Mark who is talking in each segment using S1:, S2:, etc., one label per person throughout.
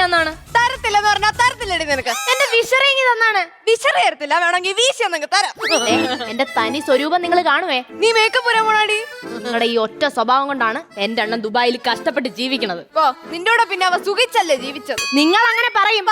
S1: തന്നാണ്.
S2: തരത്തില്ലെന്ന് പറഞ്ഞാ തരത്തില്ലടി നിനക്ക്.
S1: എന്റെ വിഷറിങ് തന്നാണ്.
S2: വിശറി തരത്തില്ല, വേണമെങ്കിൽ വീശി നിങ്ങൾക്ക് തരാം.
S1: എന്റെ തനി സ്വരൂപം നിങ്ങൾ കാണുവേ.
S2: നീ മേക്കപ്പ് വരാൻ പോണാടി.
S1: നിങ്ങളുടെ ഈ ഒറ്റ സ്വഭാവം കൊണ്ടാണ് എന്റെ അണ്ണൻ ദുബായിൽ കഷ്ടപ്പെട്ട് ജീവിക്കണത്.
S2: നിന്റെ കൂടെ പിന്നെ അവ സുഖിച്ചല്ലേ ജീവിച്ചത്.
S1: നിങ്ങൾ അങ്ങനെ പറയും.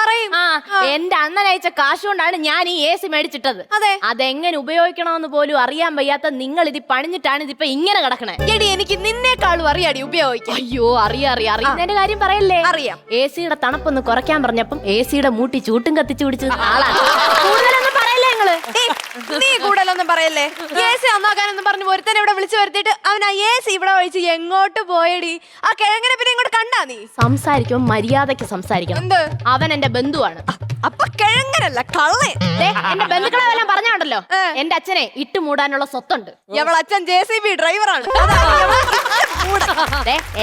S1: എന്റെ അണ്ണൻ അയച്ച കാശ് കൊണ്ടാണ് ഞാൻ ഈ AC മേടിച്ചിട്ടത്.
S2: അതെ,
S1: അതെങ്ങനെ ഉപയോഗിക്കണമെന്ന് പോലും അറിയാൻ വയ്യാത്ത നിങ്ങൾ ഇത് പണിഞ്ഞിട്ടാണ് ഇതിപ്പോ ഇങ്ങനെ കിടക്കണേ.
S2: എടി എനിക്ക് നിന്നേക്കാളും അറിയാടി ഉപയോഗിക്കാം.
S1: അയ്യോ അറിയുന്നതിന്റെ കാര്യം പറയല്ലേ.
S2: അറിയാം.
S1: AC-യുടെ തണുപ്പൊന്ന് കുറയ്ക്കാൻ പറഞ്ഞപ്പം AC-യുടെ മൂട്ടി ചൂട്ടും കത്തിച്ചു പിടിച്ച് ആളാണ്. കൂടുതലൊന്നും പറയല്ലേ നിങ്ങള്.
S2: നീ കൂടുതലൊന്നും പറയല്ലേ. AC നന്നാക്കാനൊന്നും പറഞ്ഞു ഒരുത്തനെ ഇവിടെ വിളിച്ചു വരുത്തിയിട്ട് അവൻ ആ AC ഇവിടെ ഒഴിച്ച് എങ്ങോട്ട് പോയടി? ആ കിഴങ്ങനെ പിന്നെ ഇങ്ങോട്ട് കണ്ടാ നീ?
S1: സംസാരിക്കുമ്പോ മര്യാദക്ക് സംസാരിക്കണം.
S2: എന്ത്?
S1: അവൻ എന്റെ ബന്ധുവാണ്.
S2: അപ്പൊ കിഴങ്ങനല്ല കള്ളേ.
S1: എന്റെ ബന്ധുക്കളെ വല്ലതും പറഞ്ഞോണ്ടല്ലോ, എന്റെ അച്ഛനെ ഇട്ട് മൂടാനുള്ള സ്വത്തുണ്ട്.
S2: എവളച്ഛൻ JCB ഡ്രൈവറാണ്.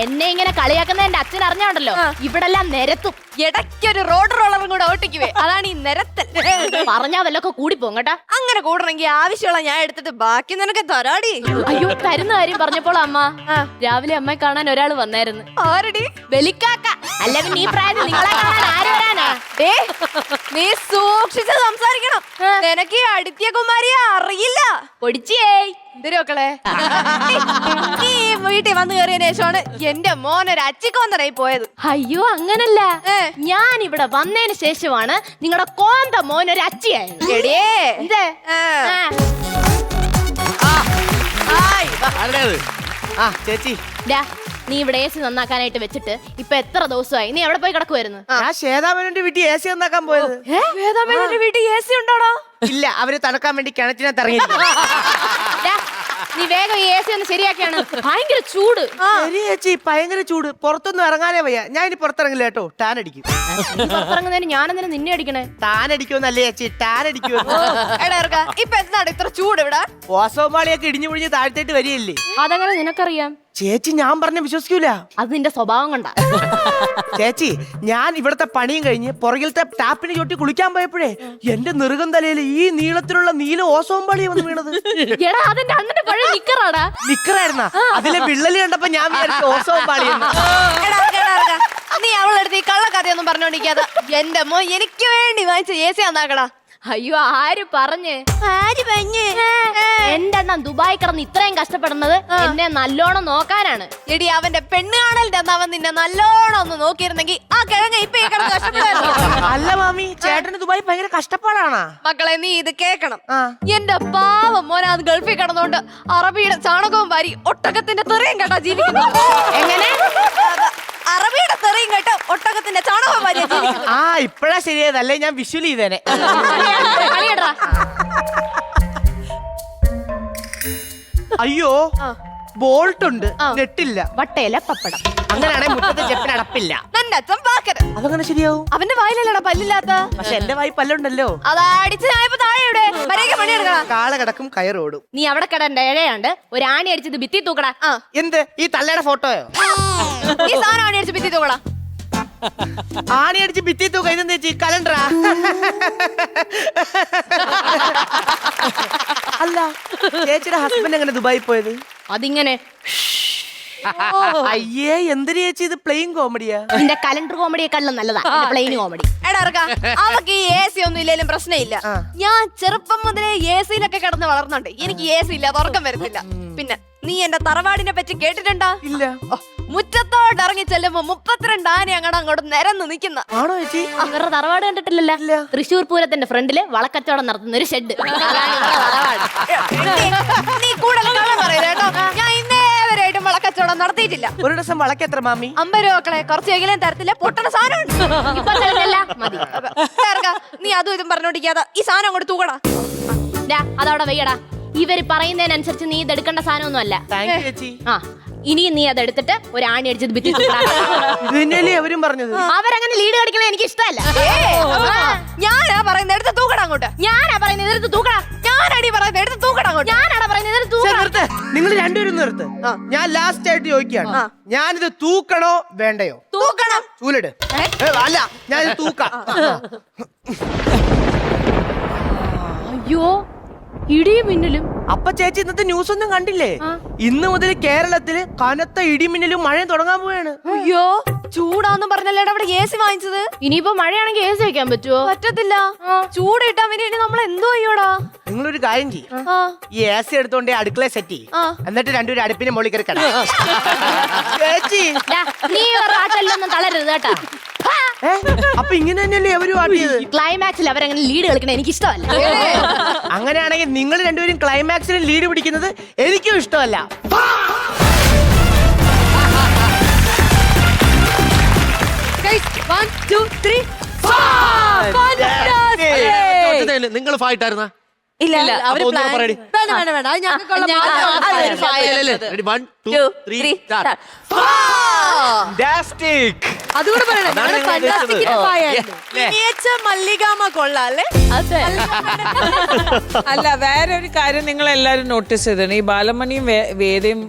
S1: എന്നെ ഇങ്ങനെ കളിയാക്കുന്ന എന്റെ അച്ഛൻ അറിഞ്ഞോണ്ടല്ലോ, ഇവിടെല്ലാം നിരത്തും.
S2: ഇടയ്ക്കൊരു റോഡ് റോളറും കൂടെ ഓട്ടിക്കുവേ, അതാണ് ഈ നിരത്തൽ.
S1: പറഞ്ഞാ വല്ലൊക്കെ കൂടി പോങ്ങട്ടാ.
S2: അങ്ങനെ കൂടണമെങ്കിൽ ആവശ്യമുള്ള ഞാൻ എടുത്തിട്ട് ബാക്കി നിനക്ക് തരാടി.
S1: അയ്യോ, തരുന്ന കാര്യം പറഞ്ഞപ്പോൾ അമ്മ രാവിലെ അമ്മയെ കാണാൻ ഒരാൾ വന്നായിരുന്നു.
S2: ആരടി?
S1: ബലിക്കാക്ക. അല്ല പിന്നെ ഈ പ്രായത്തിൽ നിങ്ങളെ കാണാൻ ആര് വരാനാ?
S2: നീ സൂക്ഷിച്ച് സംസാരിക്കണം. നിനക്ക് ഈ അടിത്യകുമാരിയെ അറിയില്ല.
S1: പൊടിച്ചേ
S2: എന്തിനോക്കളെ നീ വീട്ടിൽ വന്നു കയറിയതിനു ശേഷമാണ് എന്റെ മോനൊരു അച്ചിക്കൊന്നരായി പോയത്.
S1: അയ്യോ അങ്ങനല്ല, ഞാൻ ഇവിടെ വന്നതിന് ശേഷമാണ് നിങ്ങളുടെ കോന്ത മോനൊരു അച്ചിയായത്.
S3: ചേച്ചി
S1: നീ ഇവിടെ AC നന്നാക്കാനായിട്ട് വെച്ചിട്ട് ഇപ്പൊ എത്ര ദിവസമായി? നീ എവിടെ പോയി കിടക്കുവായിരുന്നു?
S3: ഞാൻ ശ്വേതാമേനോന്റെ വീട്ടിൽ AC നന്നാക്കാൻ പോയത്.
S2: വേദാമേനോന്റെ വീട്ടിൽ AC ഉണ്ടോടാ?
S3: ഇല്ല, അവര് തണുക്കാൻ വേണ്ടി കിണറ്റിനകത്ത് ഇറങ്ങി.
S1: നീ വേഗം ഈ AC ഒന്ന് ശരിയാക്കിയാണ്. ഭയങ്കര ചൂട്.
S3: ശരി ചേച്ചി, ഭയങ്കര ചൂട്. പുറത്തൊന്നും ഇറങ്ങാനേ വയ്യ. ഞാൻ ഇനി പുറത്തിറങ്ങില്ല കേട്ടോ, ടാൻ അടിക്കും.
S1: പുറത്തിറങ്ങുന്നതിന് ഞാനെന്തിനാ നിന്നെ അടിക്കണേ?
S3: ടാൻ അടിക്കുമെന്നല്ലേ ചേച്ചി, ടാൻ അടിക്കുമെന്ന്.
S2: ഇപ്പൊ എന്താണ് ഇത്ര ചൂട് ഇവിടെ?
S3: ഓസോമാളിയൊക്കെ ഇടിഞ്ഞു പൊഴിഞ്ഞ് താഴ്ത്തേട്ട് വരികയല്ലേ.
S1: അതങ്ങനെ നിനക്കറിയാം?
S3: ചേച്ചി ഞാൻ പറഞ്ഞ വിശ്വസിക്കൂല.
S1: അത് നിന്റെ സ്വഭാവം കൊണ്ടാ.
S3: ചേച്ചി, ഞാൻ ഇവിടത്തെ പണിയും കഴിഞ്ഞ് പുറകിലത്തെ ടാപ്പിന് ചൊട്ടി കുളിക്കാൻ പോയപ്പോഴേ എന്റെ നെറുകം തലയിൽ ഈ നീളത്തിലുള്ള നീല ഓസോമ്പാളിയെ വന്ന് വീണത്.
S1: എടാ അതെന്റെ അണ്ണന്റെ പഴയ നിക്കറാടാ.
S3: നിക്കറായിരുന്നാ? അതിലെ വിള്ളല് കണ്ടപ്പോ ഞാൻ വിചാരിച്ചു ഓസോമ്പാളിയെന്ന്.
S2: നീ അവളെടുത്ത് ഈ കള്ളക്കഥയൊന്നും പറഞ്ഞോണ്ടിരിക്കാതെ എന്റെ മോ എനിക്ക് വേണ്ടി വാങ്ങിച്ച AC നന്നാക്കടാ.
S1: അയ്യോ ആര് പറഞ്ഞ്? എന്റെ അണ്ണൻ ദുബായി കിടന്ന് ഇത്രയും കഷ്ടപ്പെടുന്നത് എന്നെ നല്ലോണം നോക്കാനാണ്.
S2: എടി അവന്റെ പെണ്ണ് കാണലിന്റെ അന്ന് അവൻ നിന്നെ നല്ലോണം ഒന്ന് നോക്കിയിരുന്നെങ്കിൽ ആ കിഴങ്ങ ഇപ്പൊ ഈ കിടന്ന് കഷ്ടപ്പെടായിരുന്നു.
S3: അല്ല മാമി, ചേട്ടന് ദുബായി ഭയങ്കര കഷ്ടപ്പാടാണാ.
S2: മക്കളെ നീ ഇത് കേക്കണം. എന്റെ പാവം മോനെ അത് ഗൾഫിൽ കിടന്നോണ്ട് അറബിയുടെ ചാണകവും വാരി ഒട്ടകത്തിന്റെ തെറിയും കേട്ടാ ജീവിക്കുന്നു.
S1: എങ്ങനെ?
S2: അറബിയുടെ തെറിയും കേട്ട് ഒട്ടകത്തിന്റെ ചാണകവും വാരിയാ ജീവിക്കുന്നു.
S3: ആ ഇപ്പഴാ ശരിയായതല്ലേ, ഞാൻ വിഷ്വൽ ചെയ്തേനെ. അയ്യോ, ബോൾട്ട് ഉണ്ട്, നെട്ടില്ല.
S1: വട്ടയില പപ്പടം.
S3: അങ്ങനെയാണെങ്കിൽ മുറ്റത്തെ ചെപ്പിന് അടപ്പില്ല.
S2: നിന്റെ അച്ഛൻ പാക്കര്.
S3: അതങ്ങനെ ശരിയാവും?
S2: അവന്റെ വായിലല്ലടാ പല്ലില്ലാത്ത.
S3: പക്ഷെ എന്റെ വായി പല്ലുണ്ടല്ലോ.
S2: അതാ അടിച്ച് ഞാനിപ്പോ താഴെ ഇവിടെ പണിയെടുക്കണം.
S3: കാള കിടക്കും കയറോടും.
S1: നീ അവിടെ കിടണ്ട ഇഴയാണ്ട് ഒരു ആണി അടിച്ചത് ഭിത്തി തൂക്കടാ.
S3: എന്ത് ഈ തള്ളയുടെ ഫോട്ടോയോ?
S2: ഈ സാധനം ആണി അടിച്ച് ഭിത്തി തൂക്കടാ.
S3: ആണി അടിച്ച് ഭിത്തി തൂക്ക. ഇതെന്താ ചേച്ചി, കലണ്ടറാ? അല്ല, ചേച്ചിയുടെ ഹസ്ബൻഡ് എങ്ങനെ ദുബായി പോയത്?
S1: അതിങ്ങനെ
S3: അയ്യേ, എന്തിനു ചേച്ചി ഇത് പ്ലെയിൻ കോമഡിയാ?
S1: നിന്റെ കലണ്ടർ കോമഡിയെക്കാളും നല്ലതാ പ്ലെയിൻ കോമഡി.
S2: എടാ അവക്ക് ഈ AC ഒന്നും ഇല്ലേലും പ്രശ്നമില്ല. ഞാൻ ചെറുപ്പം മുതലേ AC-ലൊക്കെ കിടന്ന് വളർന്നുണ്ട്. എനിക്ക് AC ഇല്ലാതെ ഉറക്കം വരുന്നില്ല. പിന്നെ നീ എന്റെ തറവാടിനെ പറ്റി കേട്ടിട്ടുണ്ടോ?
S3: ഇല്ല.
S2: മുറ്റത്തോട്ട് ഇറങ്ങി ചെല്ലുമ്പോ 32 ആന അങ്ങോട്ട് നിരന്ന് നിക്കുന്ന.
S3: ആണോ ചേച്ചി?
S1: അവരുടെ തറവാട് കണ്ടിട്ടില്ലല്ലോ? തൃശ്ശൂർ പൂരത്തിന്റെ ഫ്രണ്ടില് വളക്കച്ചവടം നടത്തുന്ന ഒരു ഷെഡ്.
S2: നീ കൂടുതൽ കള്ളം പറയരുത് കേട്ടോ. ഞാൻ ഇന്നേ വരെയായിട്ടും വളക്കച്ചവടം നടത്തിയിട്ടില്ല.
S3: ഒരു ദിവസം വളക്ക് എത്ര മാമി?
S2: 50 രൂപ മക്കളെ, കുറച്ചെങ്കിലും തരത്തില്ല. പൊട്ടണ സാധനം നീ അതും ഇതും പറഞ്ഞോണ്ടിരിക്കാതെ ഈ സാധനം അങ്ങോട്ട് തൂക്കടാ.
S1: അതവിടെ വെയ്യടാ. ഇവര് പറയുന്നതിനനുസരിച്ച് നീ ഇതെടുക്കേണ്ട സാധനമൊന്നും അല്ല. ഇനിയും നീ അതെടുത്തിട്ട് ഒരു ആണി അടിച്ചത് ഭിത്തി
S3: അവരും പറഞ്ഞത്.
S1: അവരങ്ങനെ ലീഡ് കളിക്കണ എനിക്ക് ഇഷ്ടമല്ല.
S2: ഞാനാ പറയുന്നത് എടുത്ത് തൂക്കടാ അങ്ങോട്ട്.
S1: ഞാനാ പറയുന്നത് എടുത്ത് തൂക്കടാ.
S2: ഞാനടി പറയുന്നത് എടുത്ത് തൂക്കടാ അങ്ങോട്ട്.
S1: ഞാനാണ് പറയുന്നത് എടുത്ത് തൂക്കടാ.
S3: നിങ്ങൾ രണ്ടുപേരും നിർത്ത്. ഞാൻ ലാസ്റ്റ് ആയിട്ട് ചോദിക്കുകയാണ്, ഞാനിത് തൂക്കണോ വേണ്ടയോ?
S2: തൂക്കണം.
S3: ചൂലിട്. അല്ല, ഞാനിത് തൂക്കാം.
S1: അയ്യോ, ഇടിയും മിന്നലും.
S3: അപ്പൊ ചേച്ചി ഇന്നത്തെ ന്യൂസ് ഒന്നും കണ്ടില്ലേ? ഇന്ന് മുതൽ കേരളത്തില് കനത്ത ഇടിമിന്നലും മഴയും തുടങ്ങാൻ പോവാണ്.
S2: അയ്യോ, ചൂടാന്നും പറഞ്ഞല്ലേ അവിടെ AC വാങ്ങിച്ചത്?
S1: ഇനിയിപ്പോ മഴയാണെങ്കിൽ AC വെക്കാൻ പറ്റുമോ?
S2: പറ്റത്തില്ല. ചൂട് കിട്ടാൻ വേണ്ടി ഇനി നമ്മൾ എന്തോ ചെയ്യോടാ?
S3: നിങ്ങളൊരു കാര്യം ചെയ്യും,
S2: ആ,
S3: ഈ AC എടുത്തോണ്ട് അടുക്കള സെറ്റ് ചെയ്യും,
S2: ആ.
S3: എന്നിട്ട് രണ്ടുപേരും അടുപ്പിന് മുകളിൽ കയറി കിടക്കും. ചേച്ചി
S1: ഡാ, നീ റാച്ചല്ലൊന്നും തളരരുത് കേട്ടാ.
S3: അപ്പൊ ഇങ്ങനെ തന്നെയല്ലേ അവരും ആട്ടിയത്?
S1: ക്ലൈമാക്സിൽ അവരങ്ങനെ ലീഡ് കളിക്കണ എനിക്ക് ഇഷ്ടമല്ല.
S3: അങ്ങനെയാണെങ്കിൽ നിങ്ങൾ രണ്ടുപേരും ക്ലൈമാക്സിന് ലീഡ് പിടിക്കുന്നത് എനിക്കും ഇഷ്ടമല്ല.
S4: നിങ്ങൾ ഫൈറ്റായിരുന്ന
S2: ഇല്ല അവര്
S4: അപ്പൊ ഒന്നുകൂടെ പറയടി.
S2: വേണ്ട വേണ്ട വേണ്ട അത് ഞങ്ങൾക്കുള്ള
S4: Ready, 1, 2, 3 start.
S3: Fantastic.
S2: അതുകൂടെ പറയണം.
S4: അതാണ്
S2: ഞങ്ങളുടെ
S4: ഞങ്ങൾ
S2: fantastic
S4: ഉദ്ദേശിച്ചത്.
S2: ഫായായിരുന്നു. മിനിയേച്ചർ മല്ലികാമ കൊള്ളാം അല്ലേ?
S1: അതെ.
S5: അല്ല വേറെ ഒരു കാര്യം നിങ്ങൾ എല്ലാരും നോട്ടീസ് ചെയ്തതാണ്. ഈ ബാലമണിയും വേദയും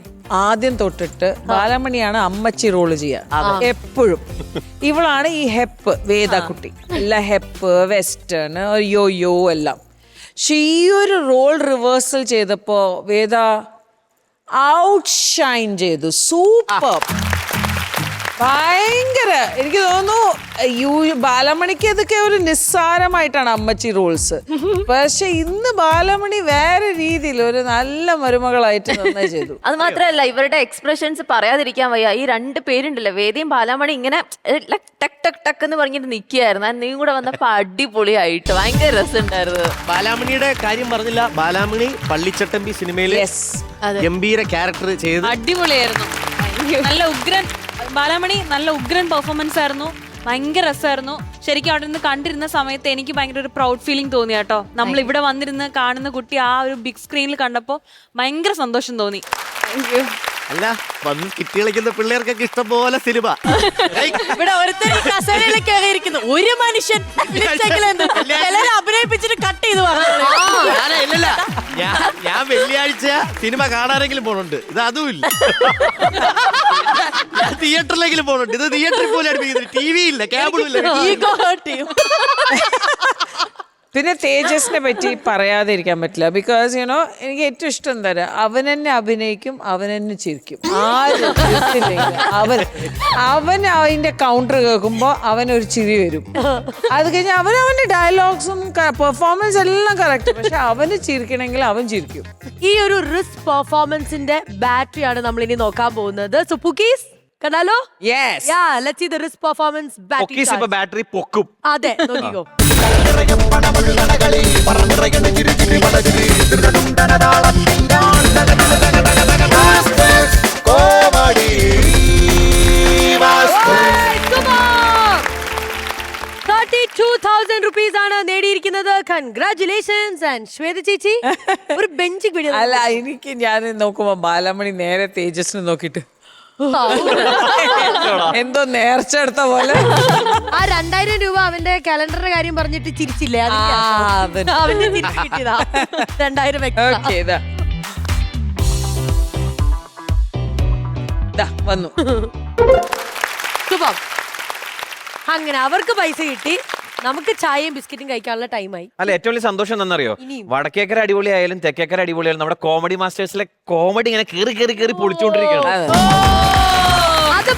S5: ആദ്യം തൊട്ടിട്ട് ബാലമണിയാണ് അമ്മച്ചി റോള് ചെയ്യുക എപ്പോഴും. ഇവളാണ് ഈ ഹെപ്പ്, വേദ കുട്ടി എല്ലാം ഹെപ്പ്, വെസ്റ്റേൺ, യോയോ എല്ലാം. പക്ഷെ ഈ ഒരു റോൾ റിവേഴ്സൽ ചെയ്തപ്പോ വേദ ഔട്ട് ഷൈൻ ചെയ്തു. സൂപ്പർ, ഭയങ്കര. എനിക്ക് തോന്നുന്നു ബാലമണിക്ക് അതൊക്കെ ഒരു നിസ്സാരമായിട്ടാണ് അമ്മച്ചി റോൾസ്. പക്ഷെ ഇന്ന് ബാലമണി വേറെ രീതിയിൽ ഒരു നല്ല മരുമകളായിട്ട് നന്നായി ചെയ്തു.
S6: അത് മാത്രമല്ല ഇവരുടെ എക്സ്പ്രഷൻസ് പറയാതിരിക്കാൻ വയ്യ. ഈ രണ്ട് പേരുണ്ടല്ലോ, വേദിയും ബാലാമണി, ഇങ്ങനെ ടക്ക് ടക്ക് ടക്ക് എന്ന് പറഞ്ഞിട്ട് നിൽക്കുകയായിരുന്നു. നീ കൂടെ വന്നപ്പോ അടിപൊളിയായിട്ട് ഭയങ്കര രസമുണ്ടായിരുന്നു.
S4: ബാലാമണിയുടെ കാര്യം പറഞ്ഞില്ല. ബാലാമണി പള്ളിച്ചട്ടമ്പി സിനിമയിലെ ഗംഭീര ക്യാരക്ടർ ചെയ്ത്
S7: അടിപൊളിയായിരുന്നു. നല്ല ഉഗ്രൻ ബാലാമണി, നല്ല ഉഗ്രൻ പെർഫോമൻസ് ആയിരുന്നു. ഭയങ്കര രസമായിരുന്നു. ശരിക്കും അവിടെ നിന്ന് കണ്ടിരുന്ന സമയത്ത് എനിക്ക് ഭയങ്കര ഒരു പ്രൗഡ് ഫീലിംഗ് തോന്നി കേട്ടോ. നമ്മൾ ഇവിടെ വന്നിരുന്ന് കാണുന്ന കുട്ടി ആ ഒരു ബിഗ് സ്ക്രീനിൽ കണ്ടപ്പോൾ ഭയങ്കര സന്തോഷം തോന്നി.
S4: അല്ല, വന്ന് കിട്ടി കളിക്കുന്ന പിള്ളേർക്കൊക്കെ ഇഷ്ടം പോലെ സിനിമ.
S2: ഇവിടെ ഒരുത്തർ കസേരയിലേക്ക് കയറിയിരിക്കുന്നു. ഒരു മനുഷ്യൻ അഭിനയിപ്പിച്ചിട്ട് കട്ട് ചെയ്ത്
S4: ഇല്ലല്ല, ഞാൻ വെള്ളിയാഴ്ച സിനിമ കാണാനെങ്കിലും പോണുണ്ട്. ഇത് അതുമില്ല. ഞാൻ തിയേറ്ററിലെങ്കിലും പോണുണ്ട്. ഇത് തിയേറ്ററിൽ പോലെ അടുപ്പിക്കുന്നത്. TV ഇല്ല, കേബിളും ഇല്ല.
S5: പിന്നെ തേജസിനെ പറ്റി പറയാതിരിക്കാൻ പറ്റില്ല. ബിക്കോസ് യുനോ എനിക്ക് ഏറ്റവും ഇഷ്ടം എന്താ, അവൻ തന്നെ അഭിനയിക്കും, അവൻ തന്നെ ചിരിക്കും. അവൻ അതിന്റെ കൗണ്ടർ കേൾക്കുമ്പോ അവനൊരു ചിരി വരും. അത് കഴിഞ്ഞ് അവന്റെ ഡയലോഗ്സും പെർഫോമൻസ് എല്ലാം കറക്റ്റ്. പക്ഷെ അവന് ചിരിക്കണമെങ്കിൽ അവൻ ചിരിക്കും.
S8: ഈ ഒരു റിസ്ക് പെർഫോമൻസിന്റെ ബാറ്ററി ആണ് നമ്മൾ ഇനി നോക്കാൻ പോകുന്നത്. സോ പുക്കീസ് കണ്ടാലോ?
S5: Yes.
S8: Yeah, let's see the risk performance battery.
S3: Battery പൊക്കും.
S8: അതെ, നോക്കിക്കോ. ₹32,000 ആണ് നേടിയിരിക്കുന്നത്. കൺഗ്രാറ്റുലേഷൻസ്. ആൻഡ് ശ്വേത ചേച്ചി ഒരു ബെഞ്ച് വീഡിയോ.
S5: അല്ല, എനിക്ക് ഞാൻ നോക്കുമ്പോ ബാലമണി നേരെ തേജസിനെ നോക്കിട്ട് എന്തോ നേർച്ചെടുത്ത പോലെ.
S8: ആ ₹2,000 അവന്റെ കലണ്ടറിന്റെ കാര്യം പറഞ്ഞിട്ട് ചിരിച്ചില്ലേ? അവന്റെ ചിരിച്ച് കിട്ടിയതാ 2,000 extra.
S5: ഓക്കേ, വന്നു.
S8: ശുഭം. അങ്ങനെ അവർക്ക് പൈസ കിട്ടി, നമുക്ക് ചായയും ബിസ്ക്കറ്റും കഴിക്കാനുള്ള ടൈമായി.
S9: അല്ല, ഏറ്റവും വലിയ സന്തോഷം എന്താണെന്നറിയോ?
S8: ഇനിയും.
S9: വടക്കേക്കര അടിപൊളിയായാലും തെക്കേക്കര അടിപൊളിയായാലും നമ്മുടെ കോമഡി മാസ്റ്റേഴ്സിലെ കോമഡി ഇങ്ങനെ കേറി കേറി കേറി പൊളിച്ചുകൊണ്ടിരിക്കുകയാണ്.
S8: അത്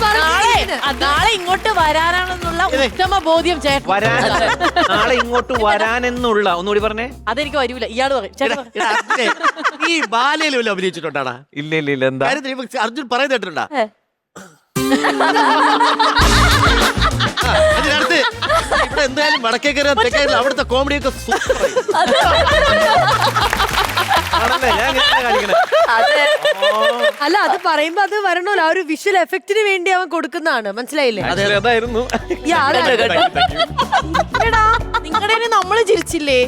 S2: നാളെ ഇങ്ങോട്ട് വരാനാണെന്നുള്ള ഉത്തമ ബോധ്യം ചേട്ടൻ.
S9: നാളെ ഇങ്ങോട്ട് വരാനെന്നുള്ള ഒന്നുകൂടി പറഞ്ഞേ.
S8: അതെനിക്ക് വരൂല, ഇയാള് പറയും. ചേട്ടൻ പറ.
S4: എടാ, അർജുനെ, ഈ ബാലയിലും വല്ല അഭിനയിച്ചിട്ടുണ്ടാടാ?
S9: ഇല്ല ഇല്ല ഇല്ല. എന്താ
S4: അർജുൻ പറയുന്നത് കേട്ടിട്ടുണ്ടാ? അതിനടുത്ത് ഇവിടെ എന്തായാലും വടക്കേക്കര തെക്കേക്കര അവിടുത്തെ കോമഡിയൊക്കെ സൂപ്പർ.
S9: ആണല്ലേ? ഞാൻ ഇങ്ങനെ കാണിക്കണേ.
S8: അല്ല, അത് പറയുമ്പോ അത് വരണല്ലോ. ആ ഒരു വിഷ്വൽ എഫക്റ്റിന് വേണ്ടി അവൻ കൊടുക്കുന്നതാണ്. മനസ്സിലായില്ലേ?
S9: Actually അതായിരുന്നു.
S2: എടാ, നിങ്ങളുടെ നമ്മള് ചിരിച്ചില്ലേ?